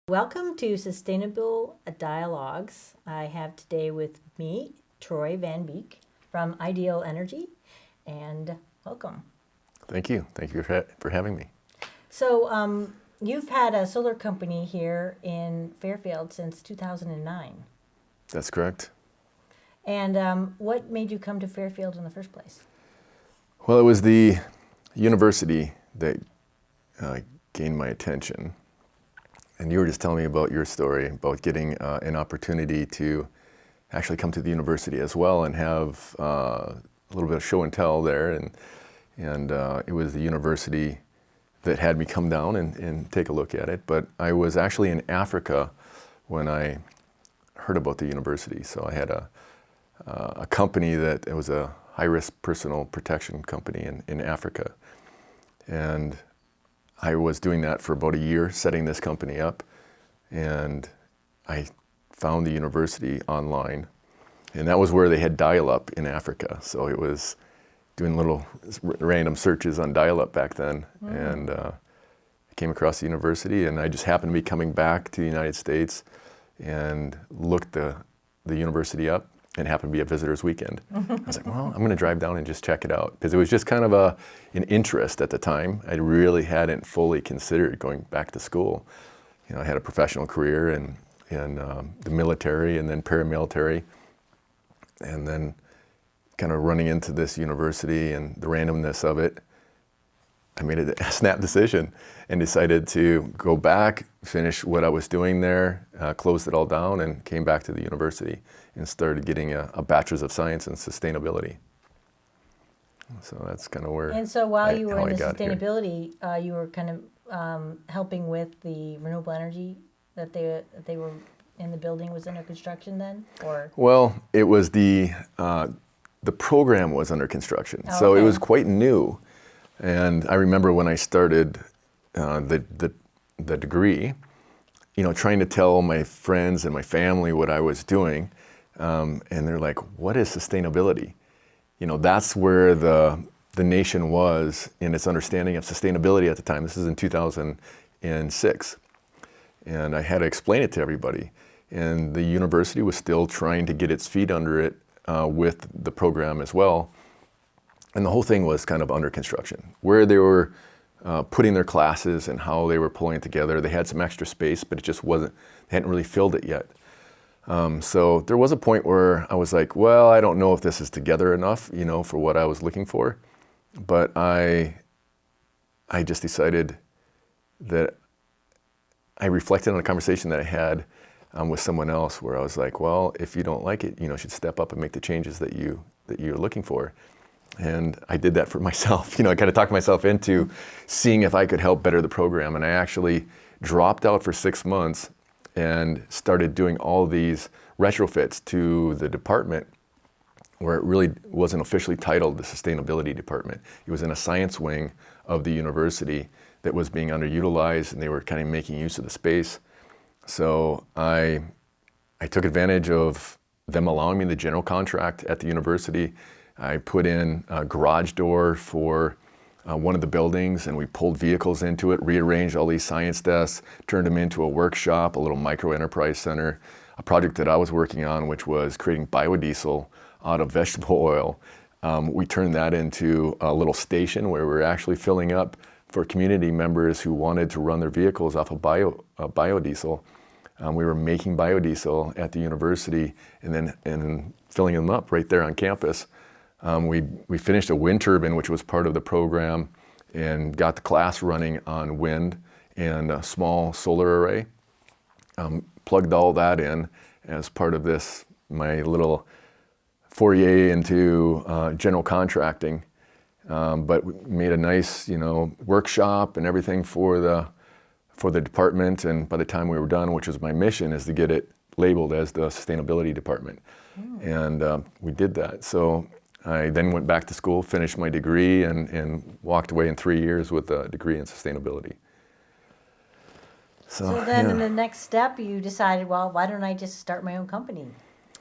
Welcome to Sustainable Dialogues. I have today with me Troy Van Beek from Ideal Energy, and welcome. Thank you. Thank you for having me. So you've had a solar company here in Fairfield since 2009. That's correct. And what made you come to Fairfield in the first place? Well, it was the university that gained my attention. And you were just telling me about your story, about getting an opportunity to actually come to the university as well and have a little bit of show and tell there. And it was the university that had me come down and take a look at it. But I was actually in Africa when I heard about the university. So I had a company that it was a high-risk personal protection company in Africa. And I was doing that for about a year, setting this company up, and I found the university online, and that was where they had dial-up in Africa. So it was doing little random searches on dial-up back then, and I came across the university, and I just happened to be coming back to the United States and looked the university up, and it happened to be a visitor's weekend. I was like, well, I'm going to drive down and just check it out, because it was just kind of an interest at the time. I really hadn't fully considered going back to school. You know, I had a professional career in the military and then paramilitary, and then kind of running into this university and the randomness of it, I made a snap decision and decided to go back, finish what I was doing there, closed it all down, and came back to the university and started getting a Bachelor's of Science in Sustainability. So that's kind of where. And so while you were in the sustainability, you were kind of helping with the renewable energy that they were in the building was under construction then, or? Well, it was the program was under construction, so it was quite new. And I remember when I started the degree, you know, trying to tell my friends and my family what I was doing, and they're like, "What is sustainability?" You know, that's where the nation was in its understanding of sustainability at the time. This is in 2006, and I had to explain it to everybody. And the university was still trying to get its feet under it with the program as well. And the whole thing was kind of under construction. Where they were putting their classes and how they were pulling it together, they had some extra space, but it just wasn't, they hadn't really filled it yet. So there was a point where I was like, well, I don't know if this is together enough, you know, for what I was looking for. But I just decided that I reflected on a conversation that I had with someone else where I was like, well, if you don't like it, you know, you should step up and make the changes that you're looking for. And I did that for myself. You know, I kind of talked myself into seeing if I could help better the program. And I actually dropped out for 6 months and started doing all these retrofits to the department where it really wasn't officially titled the Sustainability Department. It was in a science wing of the university that was being underutilized, and they were kind of making use of the space. So I took advantage of them allowing me the general contract at the university. I put in a garage door for one of the buildings, and we pulled vehicles into it, rearranged all these science desks, turned them into a workshop, a little micro enterprise center, a project that I was working on, which was creating biodiesel out of vegetable oil. We turned that into a little station where we were actually filling up for community members who wanted to run their vehicles off of biodiesel. We were making biodiesel at the university and then filling them up right there on campus. We finished a wind turbine, which was part of the program, and got the class running on wind and a small solar array. Plugged all that in as part of this, my little foray into general contracting. But we made a nice, you know, workshop and everything for the department. And by the time we were done, which was my mission, is to get it labeled as the Sustainability Department. And we did that. So I then went back to school, finished my degree, and walked away in 3 years with a degree in sustainability. So then in the next step, you decided, well, why don't I just start my own company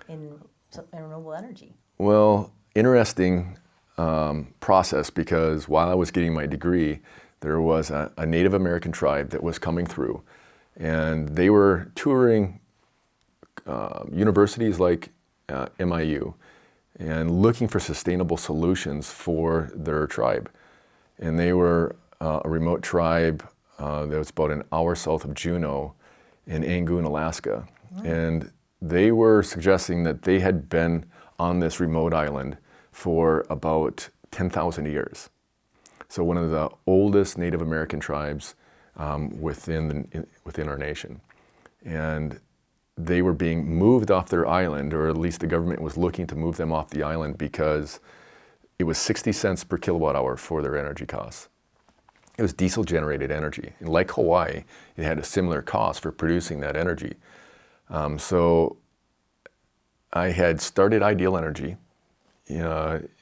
in renewable energy? Well, interesting process, because while I was getting my degree, there was a Native American tribe that was coming through, And they were touring universities like MIU and looking for sustainable solutions for their tribe. And they were a remote tribe that was about an hour south of Juneau in Angoon, Alaska. And they were suggesting that they had been on this remote island for about 10,000 years. So one of the oldest Native American tribes within our nation. And they were being moved off their island, or at least the government was looking to move them off the island because it was 60 cents per kilowatt hour for their energy costs. It was diesel generated energy. And like Hawaii, it had a similar cost for producing that energy. So I had started Ideal Energy,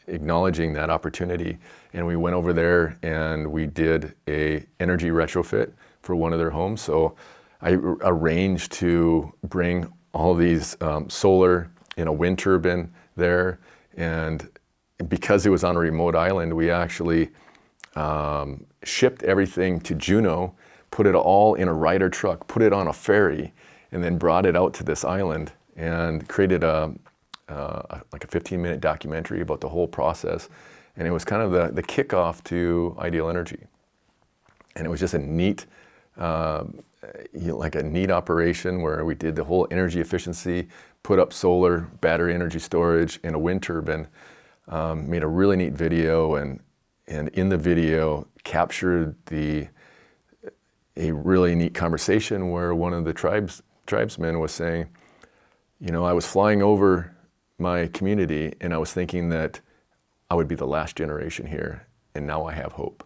acknowledging that opportunity, and we went over there and we did a energy retrofit for one of their homes. So I arranged to bring all these solar in a wind turbine there, and because it was on a remote island, we actually shipped everything to Juneau, put it all in a Ryder truck, put it on a ferry, and then brought it out to this island and created like a 15-minute documentary about the whole process. And it was kind of the kickoff to Ideal Energy. And it was just a neat, like a neat operation where we did the whole energy efficiency, put up solar, battery energy storage, and a wind turbine, made a really neat video, and in the video captured a really neat conversation where one of the tribesmen was saying, I was flying over my community and I was thinking that I would be the last generation here, and now I have hope.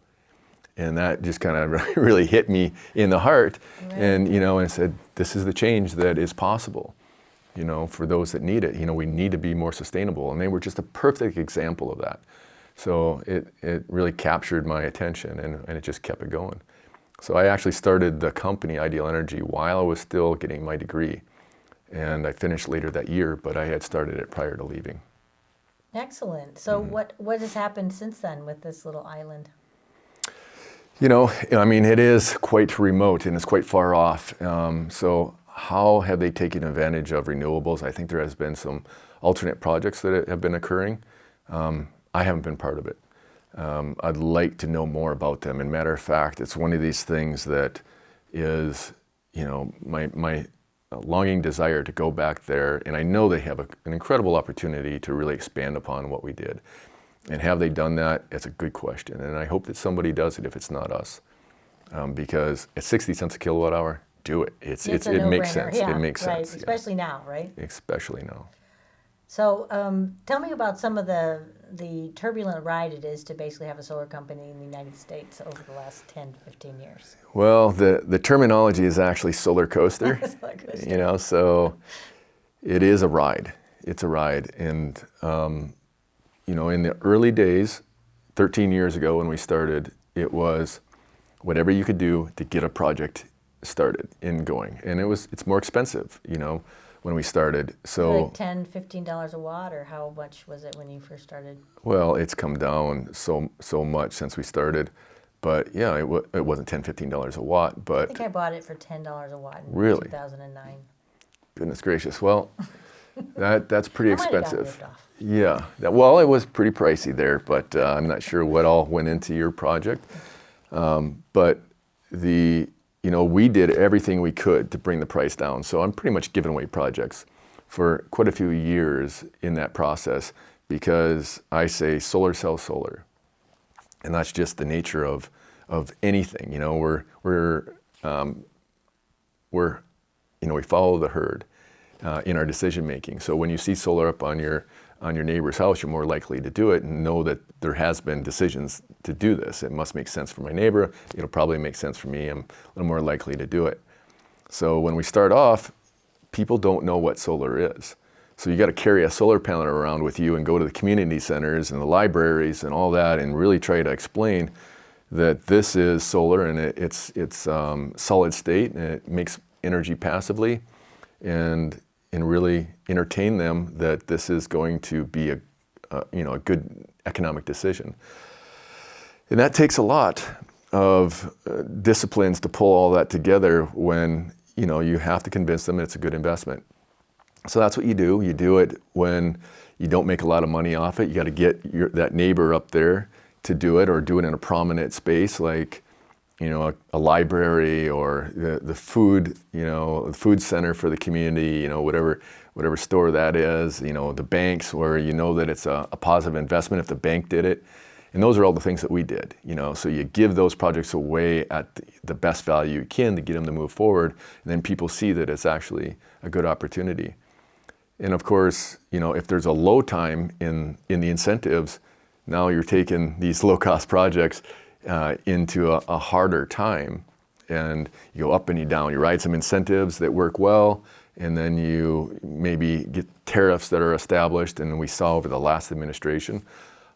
And that just kind of really hit me in the heart. Right. And, and said, this is the change that is possible, for those that need it. We need to be more sustainable. And they were just a perfect example of that. So it really captured my attention, and it just kept it going. So I actually started the company Ideal Energy while I was still getting my degree. And I finished later that year, but I had started it prior to leaving. Excellent. So what has happened since then with this little island? It is quite remote and it's quite far off. So how have they taken advantage of renewables? I think there has been some alternate projects that have been occurring. I haven't been part of it. I'd like to know more about them. And matter of fact, it's one of these things that is, my longing desire to go back there. And I know they have an incredible opportunity to really expand upon what we did. And have they done that? It's a good question. And I hope that somebody does it if it's not us. Because at 60 cents a kilowatt hour, do it. It makes sense. Yeah, it makes right. sense. Especially now, right? Especially now. So tell me about some of the turbulent ride it is to basically have a solar company in the United States over the last 10 to 15 years. Well, the terminology is actually solar coaster. Solar coaster. So it is a ride. It's a ride. And, in the early days, 13 years ago when we started, it was whatever you could do to get a project started and going. And it's more expensive, when we started. So like $10, $15 a watt, or how much was it when you first started? Well, it's come down so much since we started. But yeah, it wasn't $10, $15 a watt. But I think I bought it for $10 a watt in really? 2009. Goodness gracious. Well, that's pretty expensive. Off. Yeah. Well, it was pretty pricey there, but I'm not sure what all went into your project. But we did everything we could to bring the price down. So I'm pretty much giving away projects for quite a few years in that process, because I say solar sells solar. And that's just the nature of anything. We follow the herd in our decision making. So when you see solar up on your neighbor's house, you're more likely to do it and know that there has been decisions to do this. It must make sense for my neighbor. It'll probably make sense for me. I'm a little more likely to do it. So when we start off, people don't know what solar is. So you got to carry a solar panel around with you and go to the community centers and the libraries and all that and really try to explain that this is solar and it's solid state and it makes energy passively, and really entertain them that this is going to be a good economic decision. And that takes a lot of disciplines to pull all that together when you have to convince them it's a good investment. So that's what you do. You do it when you don't make a lot of money off it. You got to get that neighbor up there to do it, or do it in a prominent space like, a library, or the food, the food center for the community, whatever store that is, the banks where that it's a positive investment if the bank did it. And those are all the things that we did, so you give those projects away at the best value you can to get them to move forward, and then people see that it's actually a good opportunity. And of course, if there's a low time in the incentives, now you're taking these low-cost projects into a harder time, and you go up and you down. You ride some incentives that work well, and then you maybe get tariffs that are established. And we saw over the last administration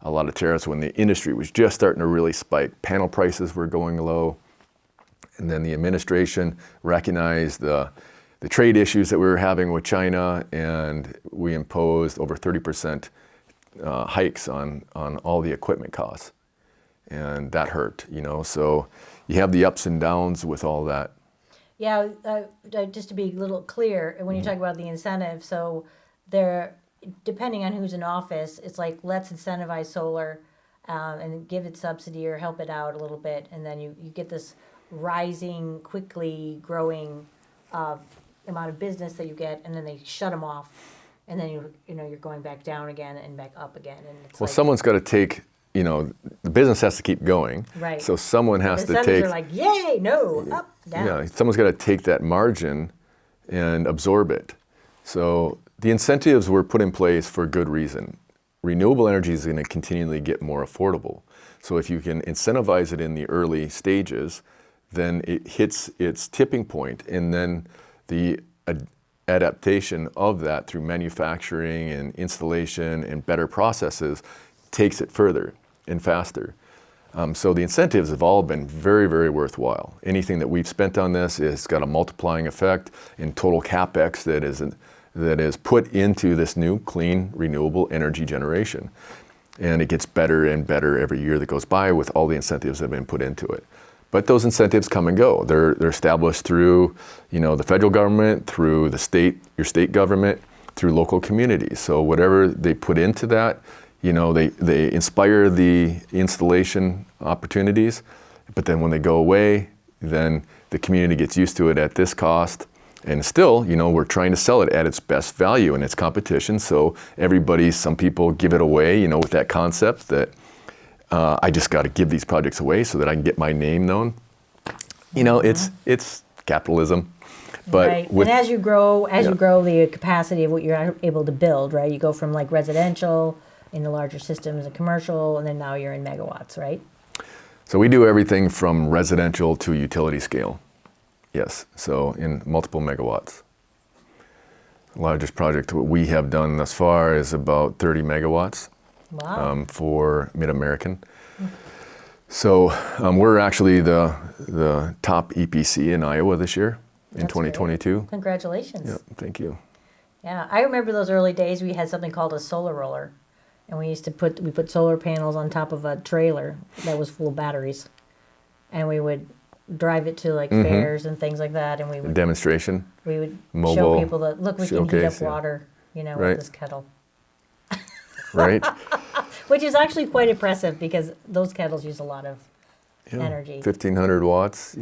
a lot of tariffs when the industry was just starting to really spike. Panel prices were going low, and then the administration recognized the trade issues that we were having with China, and we imposed over 30% hikes on all the equipment costs. And that hurt, so you have the ups and downs with all that. Yeah, just to be a little clear, when you talk about the incentive, so they're, depending on who's in office, it's like, let's incentivize solar and give it subsidy or help it out a little bit, and then you get this rising, quickly growing amount of business that you get, and then they shut them off, and then you're going back down again and back up again, and it's someone's got to take. The business has to keep going. Right. So someone has to take. The incentives are like, yay, no, up, down. Yeah, someone's got to take that margin and absorb it. So the incentives were put in place for good reason. Renewable energy is going to continually get more affordable. So if you can incentivize it in the early stages, then it hits its tipping point, and then the adaptation of that through manufacturing and installation and better processes takes it further and faster. So the incentives have all been very, very worthwhile. Anything that we've spent on this has got a multiplying effect in total CapEx that is put into this new clean renewable energy generation. And it gets better and better every year that goes by with all the incentives that have been put into it. But those incentives come and go. They're established through, the federal government, through your state government, through local communities. So whatever they put into that, they inspire the installation opportunities, but then when they go away, then the community gets used to it at this cost. And still, we're trying to sell it at its best value in its competition. So some people give it away, with that concept that I just got to give these projects away so that I can get my name known. It's capitalism. But right. And as you grow the capacity of what you're able to build, right? You go from like residential in the larger systems and commercial, and then now you're in megawatts, right? So we do everything from residential to utility scale. Yes, so in multiple megawatts. The largest project we have done thus far is about 30 megawatts. Wow. For Mid-American. So we're actually the top EPC in Iowa this year in 2022. Great. Congratulations. Yeah, thank you. Yeah, I remember those early days. We had something called a solar roller, and we put solar panels on top of a trailer that was full of batteries, and we would drive it to like fairs and things like that, and we would demonstration. We would mobile show people that look, we can heat up water, right. with this kettle. Right. Which is actually quite impressive because those kettles use a lot of energy. 1,500 watts,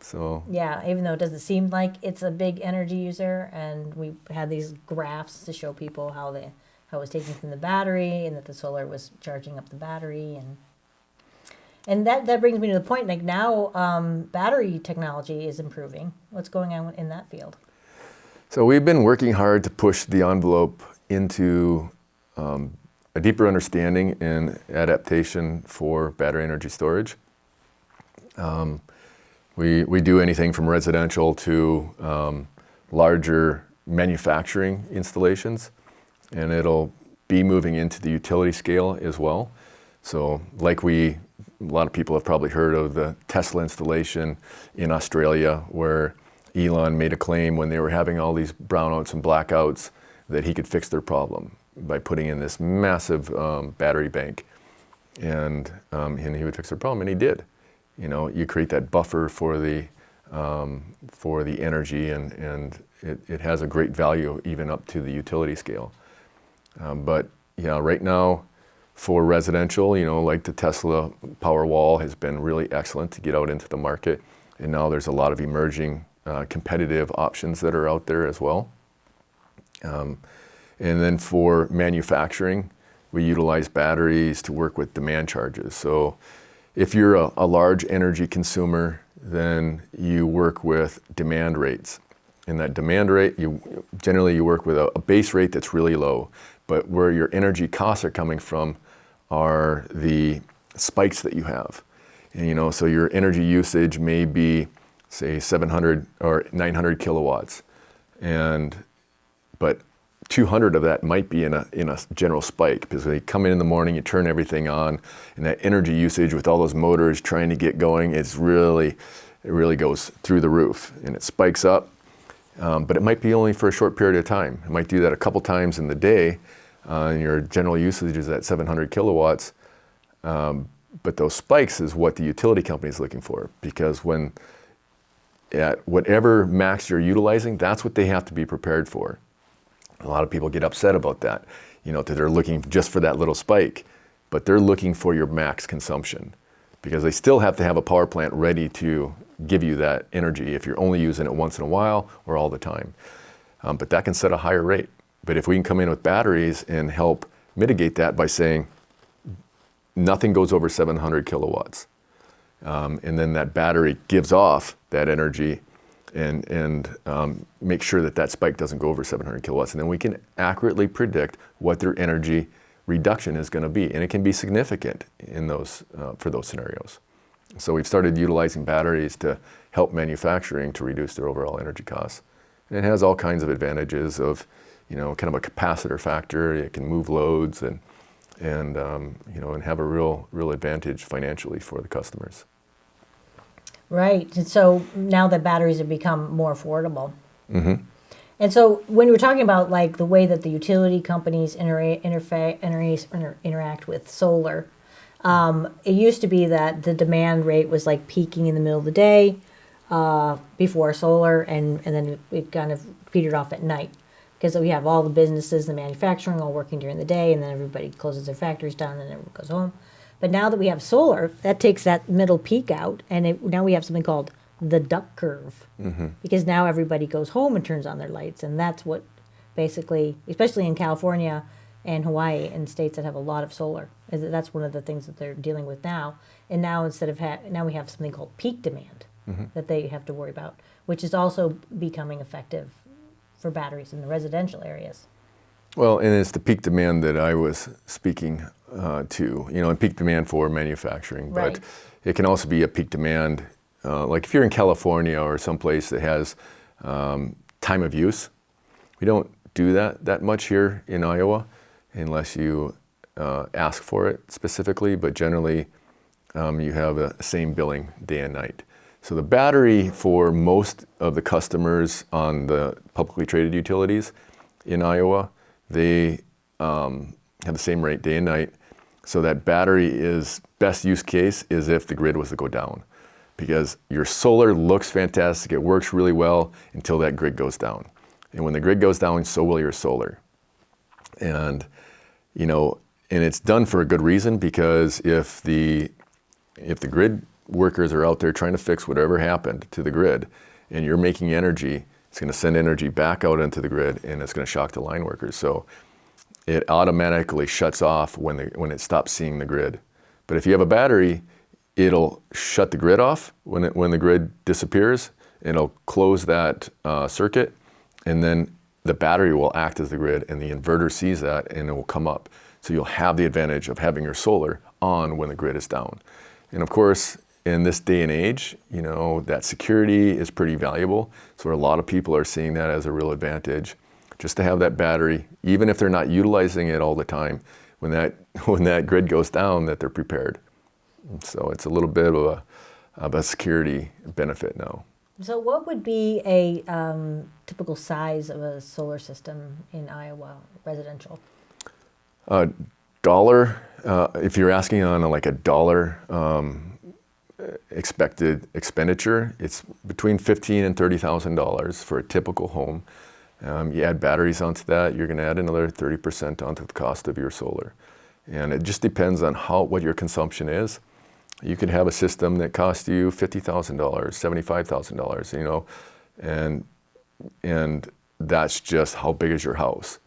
so. Yeah, even though it doesn't seem like it's a big energy user, and we had these graphs to show people how it was taking from the battery, and that the solar was charging up the battery, and that brings me to the point. Like now, battery technology is improving. What's going on in that field? So we've been working hard to push the envelope into a deeper understanding and adaptation for battery energy storage. We do anything from residential to larger manufacturing installations, and it'll be moving into the utility scale as well. So a lot of people have probably heard of the Tesla installation in Australia, where Elon made a claim when they were having all these brownouts and blackouts that he could fix their problem by putting in this massive battery bank, and he would fix their problem, and he did. You create that buffer for the for the energy, and it has a great value even up to the utility scale. But right now for residential, like the Tesla Powerwall has been really excellent to get out into the market, and now there's a lot of emerging competitive options that are out there as well. And then for manufacturing, we utilize batteries to work with demand charges. So if you're a large energy consumer, then you work with demand rates. And that demand rate, generally you work with a base rate that's really low, but where your energy costs are coming from are the spikes that you have. And so your energy usage may be, say, 700 or 900 kilowatts, but 200 of that might be in a general spike, because when you come in the morning, you turn everything on, and that energy usage with all those motors trying to get going it really goes through the roof, and it spikes up. But it might be only for a short period of time. It might do that a couple times in the day, and your general usage is at 700 kilowatts. But those spikes is what the utility company is looking for, because when at whatever max you're utilizing, that's what they have to be prepared for. A lot of people get upset about that, that they're looking just for that little spike, but they're looking for your max consumption, because they still have to have a power plant ready to give you that energy if you're only using it once in a while or all the time. But that can set a higher rate. But if we can come in with batteries and help mitigate that by saying nothing goes over 700 kilowatts, and then that battery gives off that energy and make sure that spike doesn't go over 700 kilowatts, and then we can accurately predict what their energy reduction is going to be, and it can be significant in those for those scenarios. So we've started utilizing batteries to help manufacturing to reduce their overall energy costs. And it has all kinds of advantages of, kind of a capacitor factor. It can move loads and have a real advantage financially for the customers. Right. And so now that batteries have become more affordable. Mm-hmm. And so when we're talking about like the way that the utility companies interact with solar, it used to be that the demand rate was like peaking in the middle of the day before solar, and then it kind of petered off at night, because we have all the businesses, the manufacturing all working during the day, and then everybody closes their factories down and everyone goes home. But now that we have solar, that takes that middle peak out, and now we have something called the duck curve, mm-hmm. because now everybody goes home and turns on their lights, and that's what basically, especially in California and Hawaii and states that have a lot of solar, that's one of the things that they're dealing with now. And now instead of now we have something called peak demand mm-hmm. that they have to worry about, which is also becoming effective for batteries in the residential areas. Well, and it's the peak demand that I was speaking to, and peak demand for manufacturing. Right. But it can also be a peak demand, like if you're in California or someplace that has time of use. We don't do that much here in Iowa unless you ask for it specifically, but generally you have the same billing day and night. So the battery for most of the customers on the publicly traded utilities in Iowa, they have the same rate day and night. So that battery is best use case is if the grid was to go down, because your solar looks fantastic, it works really well until that grid goes down. And when the grid goes down, so will your solar. And it's done for a good reason, because if the grid workers are out there trying to fix whatever happened to the grid, and you're making energy, it's going to send energy back out into the grid, and it's going to shock the line workers. So it automatically shuts off when it stops seeing the grid. But if you have a battery, it'll shut the grid off when the grid disappears, and it'll close that circuit, and then the battery will act as the grid, and the inverter sees that, and it will come up. So you'll have the advantage of having your solar on when the grid is down. And of course, in this day and age, that security is pretty valuable. So a lot of people are seeing that as a real advantage, just to have that battery, even if they're not utilizing it all the time, when that grid goes down, that they're prepared. So it's a little bit of a security benefit now. So what would be a typical size of a solar system in Iowa, residential? Dollar, if you're asking on like a dollar expected expenditure. It's between $15,000 and $30,000 for a typical home. You add batteries onto that, you're going to add another 30% onto the cost of your solar. And it just depends on what your consumption is. You could have a system that costs you $50,000, $75,000, you know, and that's just how big is your house.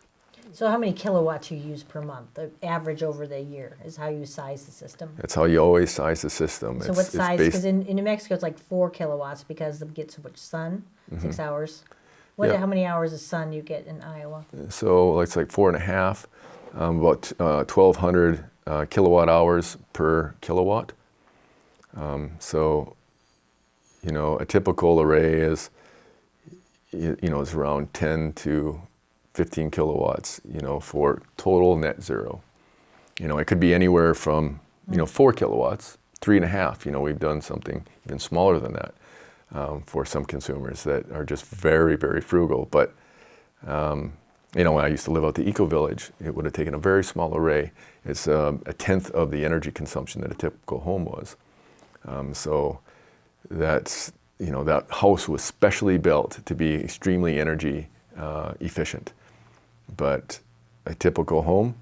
So how many kilowatts you use per month? The average over the year is how you size the system. That's how you always size the system. So what size? Because in New Mexico it's like 4 kilowatts because they get so much sun, 6 hours. How many hours of sun you get in Iowa? So it's like 4.5, about 1,200 kilowatt hours per kilowatt. So, you know, a typical array is, you know, is around 10 to 15 kilowatts, you know, for total net zero. You know, it could be anywhere from, you know, 4 kilowatts, 3.5. You know, we've done something even smaller than that for some consumers that are just very, very frugal. But, you know, when I used to live out the eco-village, it would have taken a very small array. It's a tenth of the energy consumption that a typical home was. So that's, you know, that house was specially built to be extremely energy efficient. But a typical home,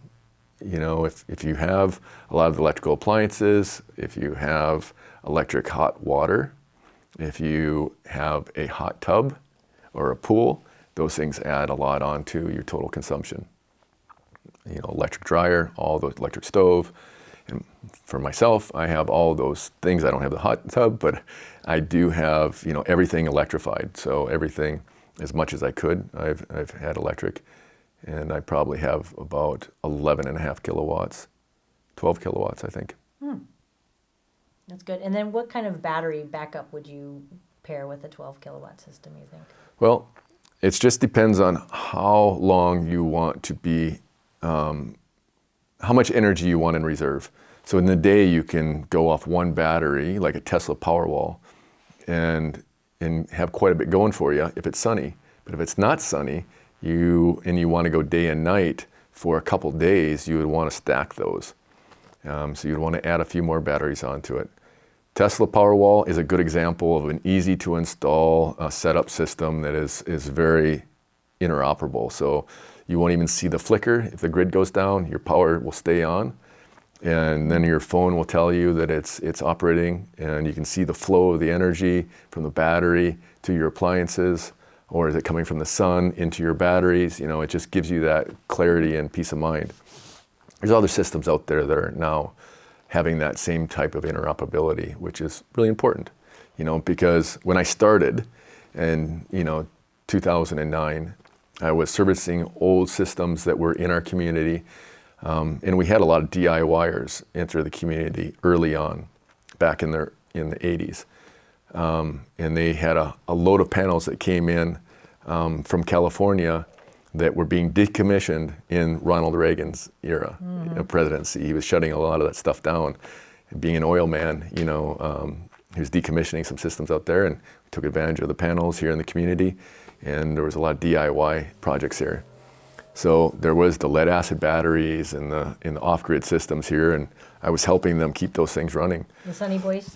you know, if you have a lot of electrical appliances, if you have electric hot water, if you have a hot tub or a pool, those things add a lot onto your total consumption. You know, electric dryer, all the electric stove. And for myself, I have all those things. I don't have the hot tub, but I do have, you know, everything electrified. So everything, as much as I could, I've had electric. And I probably have about 11.5 kilowatts, 12 kilowatts, I think. That's good. And then what kind of battery backup would you pair with a 12 kilowatt system, you think? Well, it just depends on how long you want to be, how much energy you want in reserve. So in the day, you can go off one battery, like a Tesla Powerwall, and have quite a bit going for you if it's sunny. But if it's not sunny, you want to go day and night for a couple days, you would want to stack those. So you'd want to add a few more batteries onto it. Tesla Powerwall is a good example of an easy to install setup system that is very interoperable. So you won't even see the flicker. If the grid goes down, your power will stay on. And then your phone will tell you that it's operating, and you can see the flow of the energy from the battery to your appliances, or is it coming from the sun into your batteries? You know, it just gives you that clarity and peace of mind. There's other systems out there that are now having that same type of interoperability, which is really important, you know, because when I started in, you know, 2009, I was servicing old systems that were in our community, and we had a lot of DIYers enter the community early on, back in the 80s. And they had a load of panels that came in from California that were being decommissioned in Ronald Reagan's era of presidency. He was shutting a lot of that stuff down. And being an oil man, you know, he was decommissioning some systems out there, and we took advantage of the panels here in the community, and there was a lot of DIY projects here. So there was the lead acid batteries and the off-grid systems here, and I was helping them keep those things running. The Sunny Boys?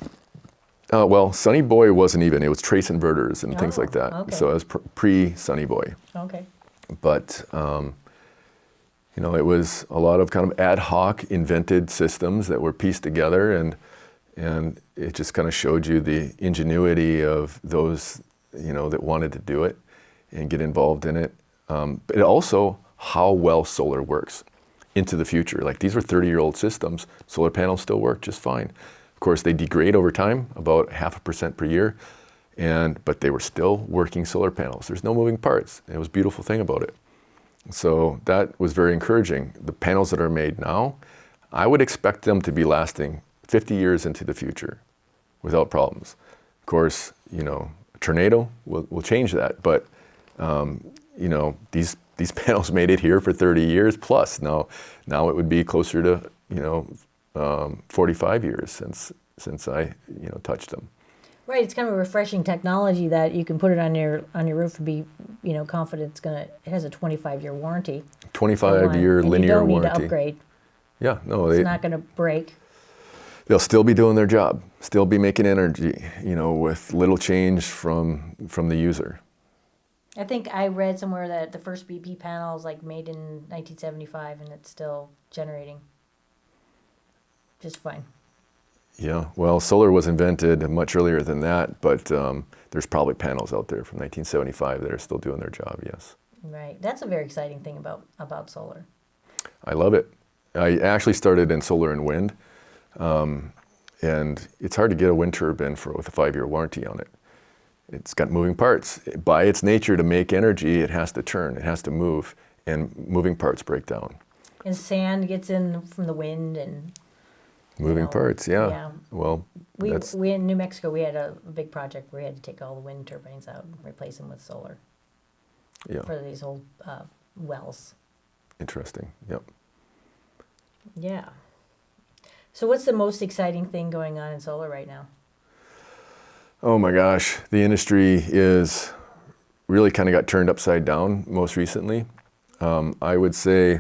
Well, Sunny Boy wasn't even. It was trace inverters and things like that. Okay. So it was pre-Sunny Boy. Okay. But, you know, it was a lot of kind of ad hoc invented systems that were pieced together, and it just kind of showed you the ingenuity of those, you know, that wanted to do it and get involved in it. But also how well solar works into the future. Like, these were 30-year-old systems. Solar panels still work just fine. Of course, they degrade over time, about 0.5% per year, but they were still working solar panels. There's no moving parts. It was a beautiful thing about it. So that was very encouraging. The panels that are made now, I would expect them to be lasting 50 years into the future without problems. Of course, you know, a tornado will change that, but you know, these panels made it here for 30 years plus. Now it would be closer to, you know, 45 years since I, you know, touched them. Right, it's kind of a refreshing technology that you can put it on your roof and be, you know, confident it has a 25-year warranty. 25-year linear warranty. And you don't need to upgrade. Yeah, no, It's not going to break. they'll still be doing their job, still be making energy, with little change from the user. I think I read somewhere that the first BP panel is like made in 1975 and it's still generating just fine. Yeah, well, solar was invented much earlier than that, but there's probably panels out there from 1975 that are still doing their job, yes. Right. That's a very exciting thing about solar. I love it. I actually started in solar and wind, and it's hard to get a wind turbine with a 5-year warranty on it. It's got moving parts. By its nature, to make energy, it has to turn, it has to move, and moving parts break down. And sand gets in from the wind and... Moving parts, yeah. Yeah. Well, we in New Mexico, we had a big project where we had to take all the wind turbines out and replace them with solar. Yeah. For these old wells. Interesting, yep. Yeah. So what's the most exciting thing going on in solar right now? Oh my gosh, the industry is really kind of got turned upside down most recently. I would say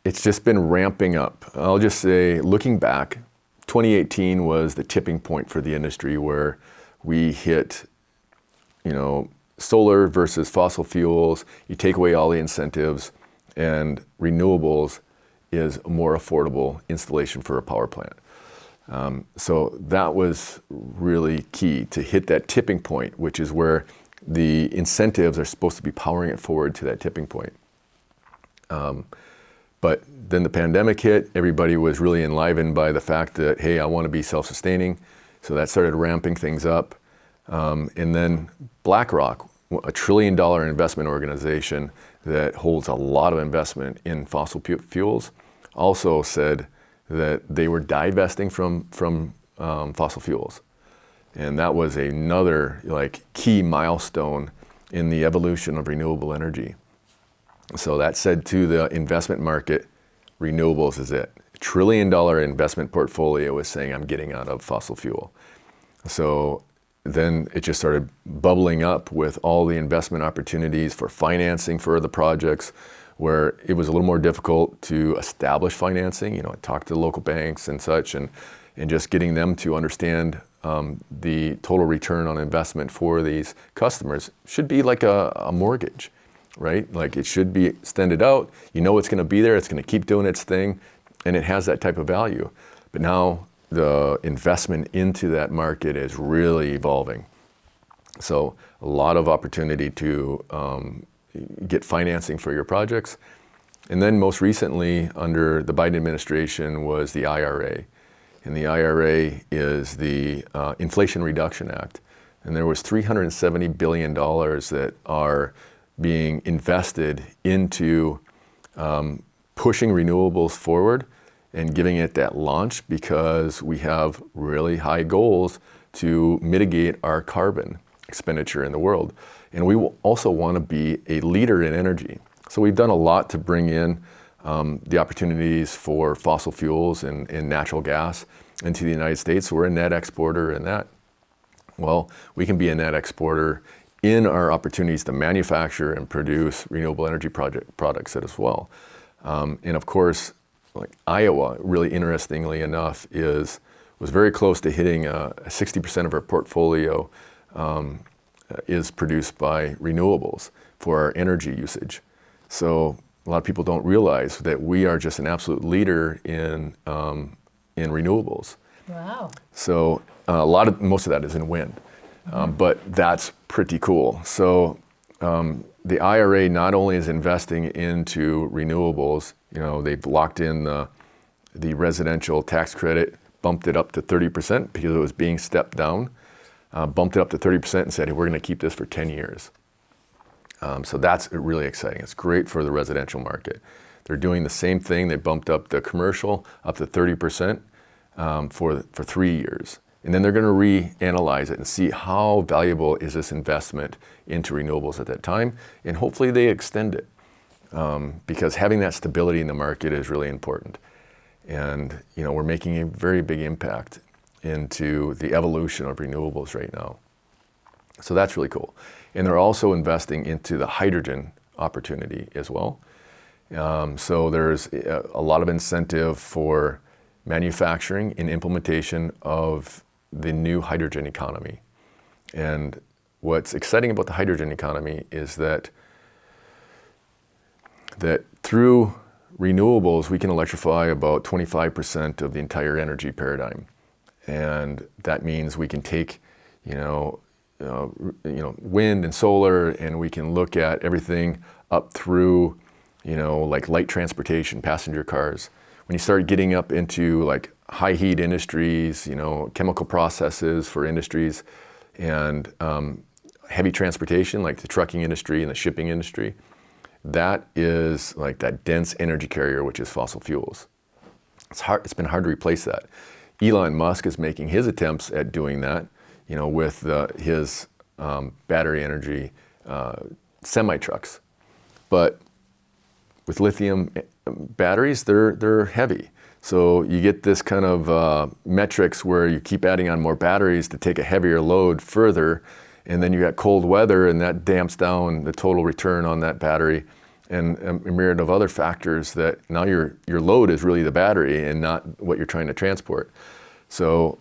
it's just been ramping up. I'll just say, looking back, 2018 was the tipping point for the industry where we hit, solar versus fossil fuels. You take away all the incentives, and renewables is a more affordable installation for a power plant. So that was really key to hit that tipping point, which is where the incentives are supposed to be powering it forward to that tipping point. But then the pandemic hit. Everybody was really enlivened by the fact that, hey, I want to be self-sustaining. So that started ramping things up. And then BlackRock, a $1 trillion investment organization that holds a lot of investment in fossil fuels, also said that they were divesting from fossil fuels. And that was another key milestone in the evolution of renewable energy. So that said to the investment market, renewables is it. $1 trillion investment portfolio is saying, I'm getting out of fossil fuel. So then it just started bubbling up with all the investment opportunities for financing for the projects, where it was a little more difficult to establish financing. Talk to the local banks and such, and just getting them to understand the total return on investment for these customers should be like a mortgage, right? Like, it should be extended out. It's going to be there. It's going to keep doing its thing, and it has that type of value. But now the investment into that market is really evolving. So a lot of opportunity to get financing for your projects. And then most recently, under the Biden administration, was the IRA. And the IRA is the Inflation Reduction Act. And there was $370 billion that are being invested into pushing renewables forward and giving it that launch, because we have really high goals to mitigate our carbon expenditure in the world. And we will also want to be a leader in energy. So we've done a lot to bring in the opportunities for fossil fuels and natural gas into the United States. So we're a net exporter in that. Well, we can be a net exporter in our opportunities to manufacture and produce renewable energy products as well. And of course, Iowa, really interestingly enough, was very close to hitting 60% of our portfolio is produced by renewables for our energy usage. So a lot of people don't realize that we are just an absolute leader in renewables. Wow. So most of that is in wind, but that's pretty cool. So the IRA not only is investing into renewables, they've locked in the residential tax credit, bumped it up to 30% because it was being stepped down, bumped it up to 30% and said, hey, we're going to keep this for 10 years. So that's really exciting. It's great for the residential market. They're doing the same thing. They bumped up the commercial up to 30% for 3 years. And then they're going to reanalyze it and see how valuable is this investment into renewables at that time. And hopefully they extend it, because having that stability in the market is really important. And we're making a very big impact into the evolution of renewables right now. So that's really cool. And they're also investing into the hydrogen opportunity as well. So there's a lot of incentive for manufacturing and implementation of the new hydrogen economy. And what's exciting about the hydrogen economy is that through renewables, we can electrify about 25% of the entire energy paradigm. And that means we can take, wind and solar, and we can look at everything up through, like light transportation, passenger cars. When you start getting up into like high heat industries, chemical processes for industries, and heavy transportation, like the trucking industry and the shipping industry, that is like that dense energy carrier, which is fossil fuels. It's been hard to replace that. Elon Musk is making his attempts at doing that, with his battery energy semi-trucks. But with lithium batteries, they're heavy. So you get this kind of metrics where you keep adding on more batteries to take a heavier load further, and then you got cold weather, and that damps down the total return on that battery, and a myriad of other factors that now your load is really the battery and not what you're trying to transport. So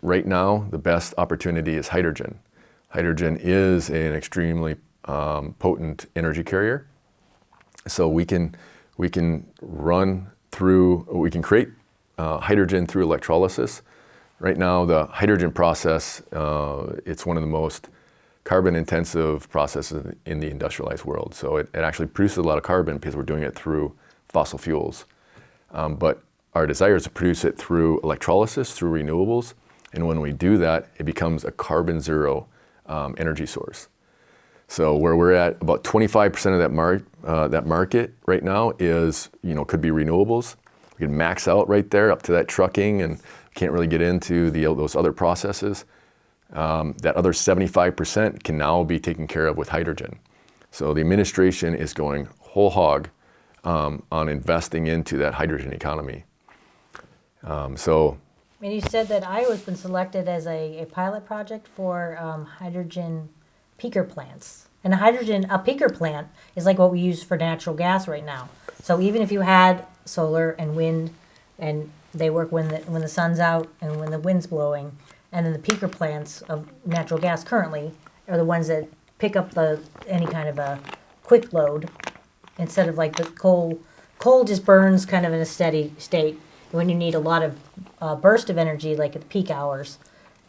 right now, the best opportunity is hydrogen. Hydrogen is an extremely potent energy carrier. So we can create hydrogen through electrolysis. Right now, the hydrogen process, it's one of the most carbon-intensive processes in the industrialized world. So it actually produces a lot of carbon because we're doing it through fossil fuels. But our desire is to produce it through electrolysis, through renewables. And when we do that, it becomes a carbon zero energy source. So where we're at, about 25% of that market right now is, could be renewables. We can max out right there up to that trucking, and can't really get into those other processes. That other 75% can now be taken care of with hydrogen. So the administration is going whole hog on investing into that hydrogen economy. And you said that Iowa's been selected as a pilot project for hydrogen peaker plants. And a peaker plant is like what we use for natural gas right now. So even if you had solar and wind, and they work when the sun's out and when the wind's blowing, and then the peaker plants of natural gas currently are the ones that pick up any kind of a quick load instead of like the coal. Coal just burns kind of in a steady state. When you need a lot of burst of energy, like at peak hours,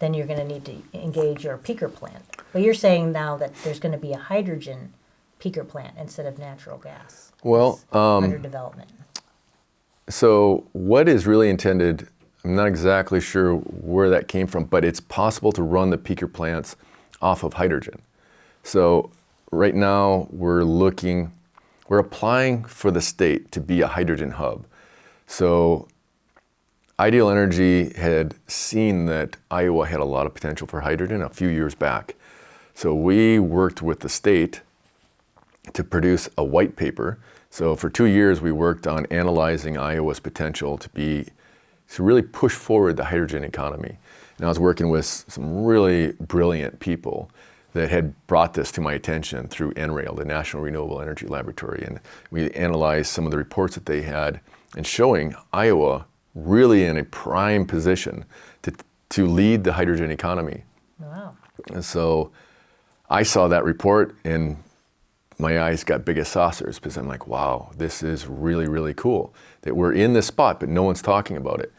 then you're going to need to engage your peaker plant. But you're saying now that there's going to be a hydrogen peaker plant instead of natural gas. Well, under development. So what is really intended, I'm not exactly sure where that came from, but it's possible to run the peaker plants off of hydrogen. So right now we're applying for the state to be a hydrogen hub. So Ideal Energy had seen that Iowa had a lot of potential for hydrogen a few years back. So we worked with the state to produce a white paper. So for 2 years, we worked on analyzing Iowa's potential to really push forward the hydrogen economy. And I was working with some really brilliant people that had brought this to my attention through NREL, the National Renewable Energy Laboratory. And we analyzed some of the reports that they had and showing Iowa really in a prime position to lead the hydrogen economy. Wow. And so I saw that report and my eyes got big as saucers because I'm like, wow, this is really, really cool that we're in this spot, but no one's talking about it.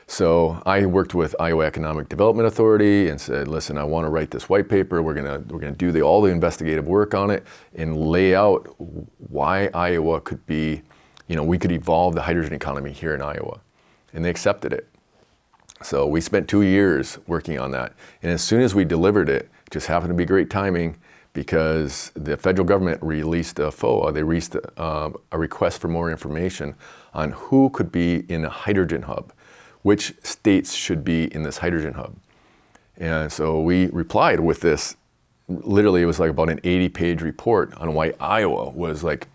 So I worked with Iowa Economic Development Authority and said, listen, I want to write this white paper. We're gonna do all the investigative work on it and lay out why Iowa could be, we could evolve the hydrogen economy here in Iowa. And they accepted it. So we spent 2 years working on that. And as soon as we delivered it, just happened to be great timing because the federal government released a FOA. They released a request for more information on who could be in a hydrogen hub, which states should be in this hydrogen hub. And so we replied with this, literally it was like about an 80-page report on why Iowa was like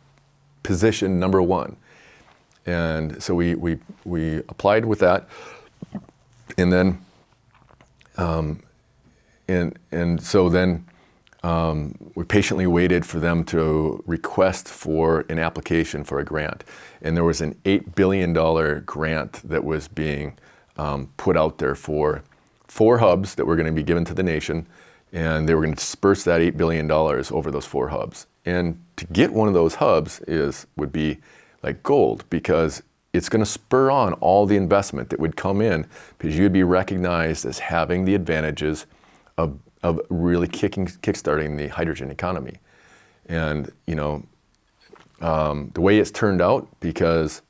position number one. And so we applied with that, and then so then we patiently waited for them to request for an application for a grant. And there was an $8 billion grant that was being put out there for 4 hubs that were going to be given to the nation, and they were going to disperse that $8 billion over those 4 hubs. And to get one of those hubs would be like gold, because it's going to spur on all the investment that would come in, because you'd be recognized as having the advantages of really kickstarting the hydrogen economy. And the way it's turned out, because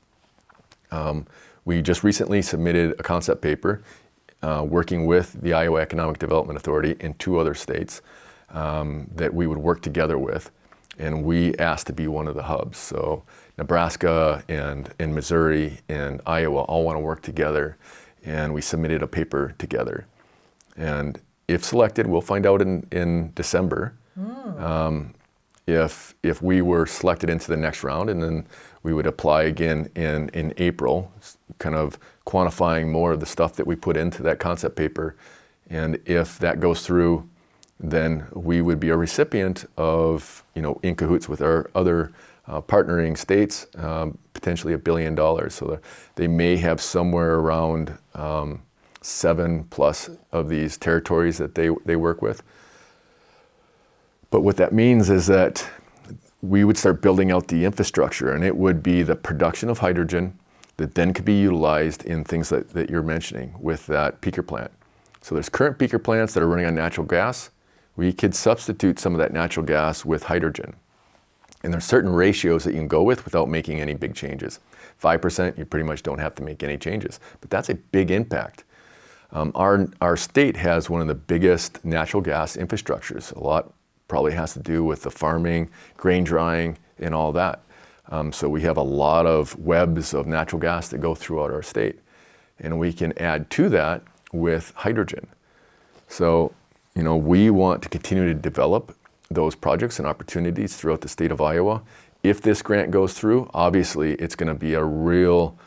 we just recently submitted a concept paper working with the Iowa Economic Development Authority in 2 other states that we would work together with, and we asked to be one of the hubs. So Nebraska and Missouri and Iowa all want to work together, and we submitted a paper together. And if selected, we'll find out in December if we were selected into the next round, and then we would apply again in April, kind of quantifying more of the stuff that we put into that concept paper. And if that goes through, then we would be a recipient of, in cahoots with our other partnering states, potentially $1 billion. So they may have somewhere around 7+ of these territories that they work with. But what that means is that we would start building out the infrastructure, and it would be the production of hydrogen that then could be utilized in things that you're mentioning with that peaker plant. So there's current peaker plants that are running on natural gas. We could substitute some of that natural gas with hydrogen. And there's certain ratios that you can go with without making any big changes. 5%, you pretty much don't have to make any changes, but that's a big impact. Our state has one of the biggest natural gas infrastructures. A lot probably has to do with the farming, grain drying, and all that. So we have a lot of webs of natural gas that go throughout our state. And we can add to that with hydrogen. So, we want to continue to develop those projects and opportunities throughout the state of Iowa. If this grant goes through, obviously it's going to be a real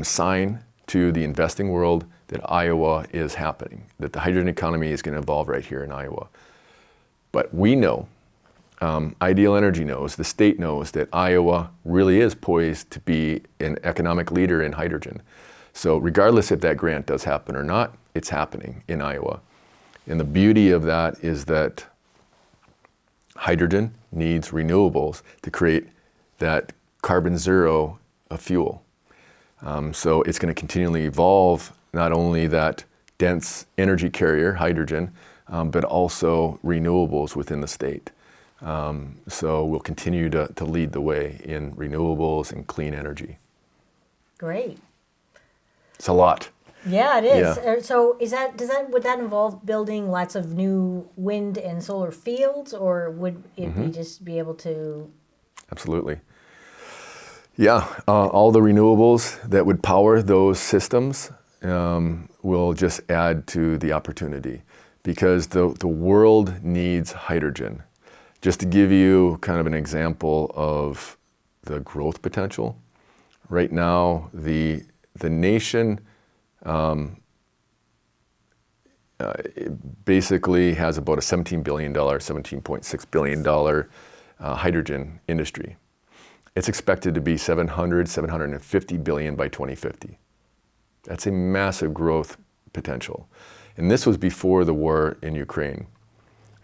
sign to the investing world that Iowa is happening, that the hydrogen economy is going to evolve right here in Iowa. But we know, Ideal Energy knows, the state knows that Iowa really is poised to be an economic leader in hydrogen. So regardless if that grant does happen or not, it's happening in Iowa. And the beauty of that is that hydrogen needs renewables to create that carbon zero fuel. So it's going to continually evolve, not only that dense energy carrier, hydrogen, but also renewables within the state. So we'll continue to lead the way in renewables and clean energy. Great. It's a lot. Yeah, it is. Yeah. So would that involve building lots of new wind and solar fields, or would it be just be able to? Absolutely. Yeah, all the renewables that would power those systems will just add to the opportunity, because the world needs hydrogen. Just to give you kind of an example of the growth potential, right now the nation basically has about a $17 billion, $17.6 billion hydrogen industry. It's expected to be 750 billion by 2050. That's a massive growth potential. And this was before the war in Ukraine.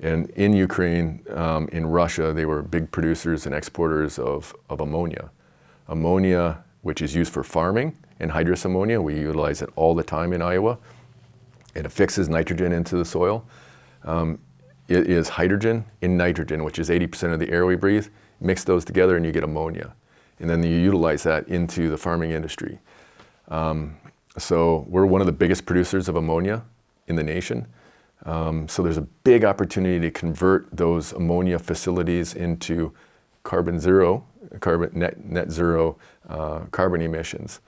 And in Ukraine, in Russia, they were big producers and exporters of ammonia. Ammonia, which is used for farming, and hydrous ammonia, we utilize it all the time in Iowa. It affixes nitrogen into the soil. It is hydrogen in nitrogen, which is 80% of the air we breathe. Mix those together and you get ammonia. And then you utilize that into the farming industry. So we're one of the biggest producers of ammonia in the nation. So there's a big opportunity to convert those ammonia facilities into net zero carbon emissions,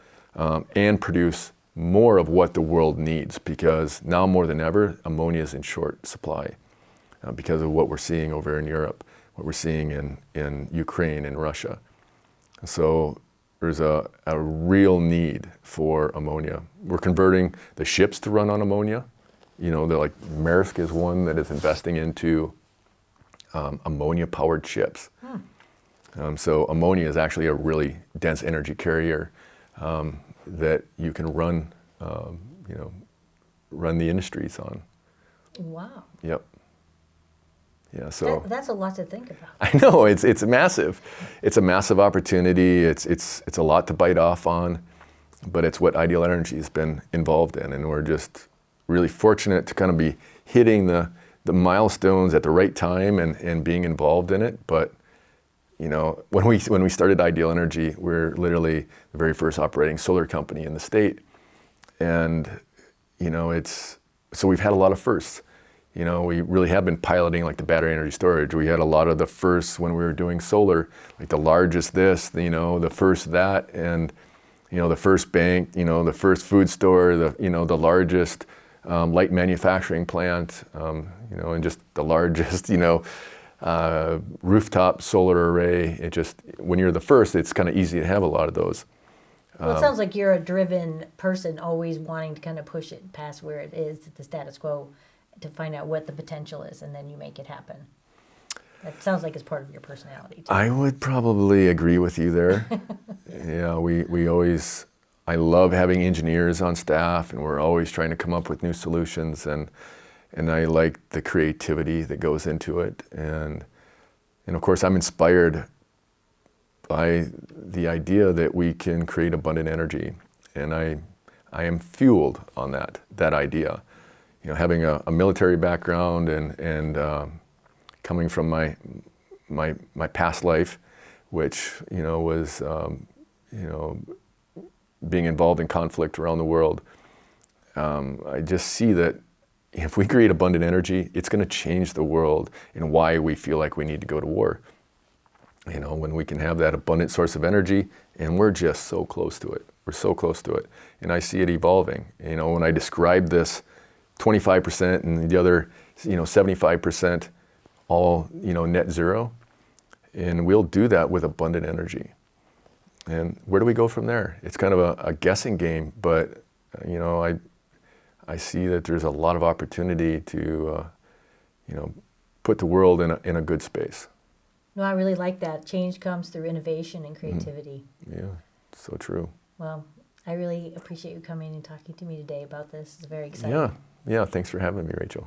and produce more of what the world needs, because now more than ever, ammonia is in short supply because of what we're seeing over in Europe, what we're seeing in Ukraine and Russia. So there's a real need for ammonia. We're converting the ships to run on ammonia. They're like Maersk is one that is investing into ammonia-powered ships. So ammonia is actually a really dense energy carrier that you can run, run the industries on. Wow. Yep. Yeah. So That's a lot to think about. I know it's massive. It's a massive opportunity. It's a lot to bite off on, but it's what Ideal Energy has been involved in, and we're just really fortunate to kind of be hitting the milestones at the right time and being involved in it. But when we started Ideal Energy, we're literally the very first operating solar company in the state, and so we've had a lot of firsts. We really have been piloting like the battery energy storage. We had a lot of the firsts when we were doing solar, like the largest this, the first that, and the first bank, the first food store, the largest light manufacturing plant, and just the largest, rooftop solar array. It just, when you're the first, it's kind of easy to have a lot of those. Well, it sounds like you're a driven person, always wanting to kind of push it past where it is, the status quo, to find out what the potential is, and then you make it happen. That sounds like it's part of your personality, too. I would probably agree with you there. Yeah, we always, I love having engineers on staff, and we're always trying to come up with new solutions, and I like the creativity that goes into it. And of course, I'm inspired by the idea that we can create abundant energy. And I am fueled on that idea. Having a military background and coming from my past life, which was being involved in conflict around the world, I just see that if we create abundant energy, it's going to change the world and why we feel like we need to go to war. When we can have that abundant source of energy, and we're just so close to it. We're so close to it. And I see it evolving. When I describe this 25% and the other 75% all net zero, and we'll do that with abundant energy. And where do we go from there? It's kind of a guessing game, but I see that there's a lot of opportunity to put the world in a good space. No, I really like that. Change comes through innovation and creativity. Yeah, so true. Well, I really appreciate you coming and talking to me today about this. It's very exciting. Yeah, thanks for having me, Rachel.